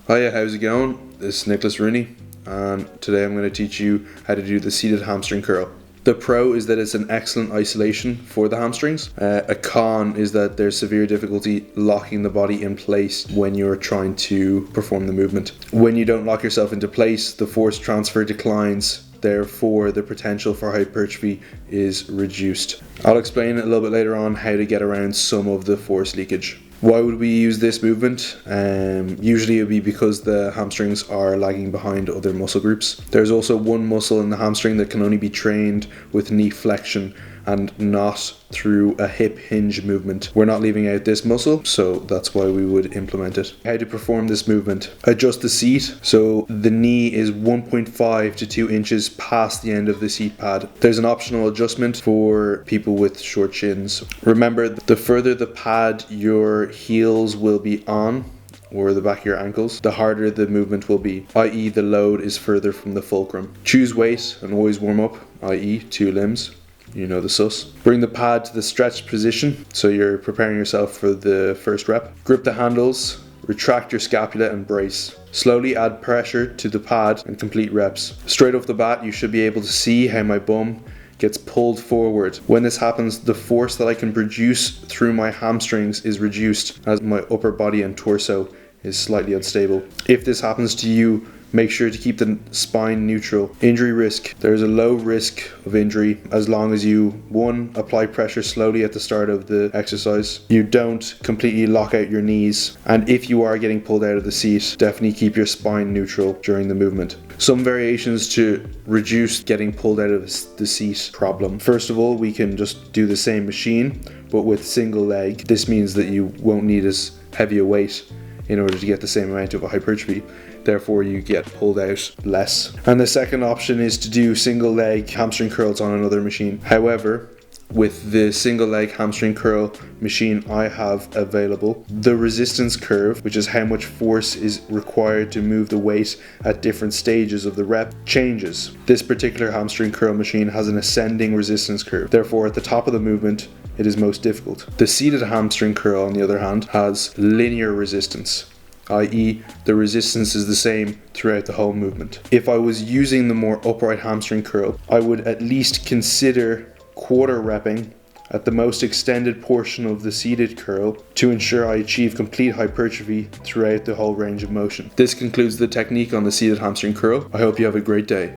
Hiya, how's it going? This is Nicholas Rooney, and today I'm going to teach you how to do the seated hamstring curl. The pro is that it's an excellent isolation for the hamstrings. A con is that there's severe difficulty locking the body in place when you're trying to perform the movement. When you don't lock yourself into place, the force transfer declines. Therefore, the potential for hypertrophy is reduced. I'll explain a little bit later on how to get around some of the force leakage. Why would we use this movement? Usually it would be because the hamstrings are lagging behind other muscle groups. There's also one muscle in the hamstring that can only be trained with knee flexion and not through a hip hinge movement. We're not leaving out this muscle, so that's why we would implement it. How to perform this movement? Adjust the seat so the knee is 1.5 to 2 inches past the end of the seat pad. There's an optional adjustment for people with short shins. Remember, the further the pad your heels will be on, or the back of your ankles, the harder the movement will be, i.e. the load is further from the fulcrum. Choose weight and always warm up, i.e. 2 limbs. You know the sus. Bring the pad to the stretched position, so you're preparing yourself for the first rep. Grip the handles, retract your scapula and brace. Slowly add pressure to the pad and complete reps. Straight off the bat, you should be able to see how my bum gets pulled forward. When this happens, the force that I can produce through my hamstrings is reduced as my upper body and torso is slightly unstable. If this happens to you, make sure to keep the spine neutral. Injury risk. There is a low risk of injury as long as you, 1, apply pressure slowly at the start of the exercise. You don't completely lock out your knees. And if you are getting pulled out of the seat, definitely keep your spine neutral during the movement. Some variations to reduce getting pulled out of the seat problem. First of all, we can just do the same machine, but with single leg. This means that you won't need as heavy a weight in order to get the same amount of a hypertrophy. Therefore, you get pulled out less. And the second option is to do single leg hamstring curls on another machine. However, with the single leg hamstring curl machine I have available, the resistance curve, which is how much force is required to move the weight at different stages of the rep, changes. This particular hamstring curl machine has an ascending resistance curve. Therefore, at the top of the movement, it is most difficult. The seated hamstring curl, on the other hand, has linear resistance, i.e. the resistance is the same throughout the whole movement. If I was using the more upright hamstring curl, I would at least consider quarter repping at the most extended portion of the seated curl to ensure I achieve complete hypertrophy throughout the whole range of motion. This concludes the technique on the seated hamstring curl. I hope you have a great day.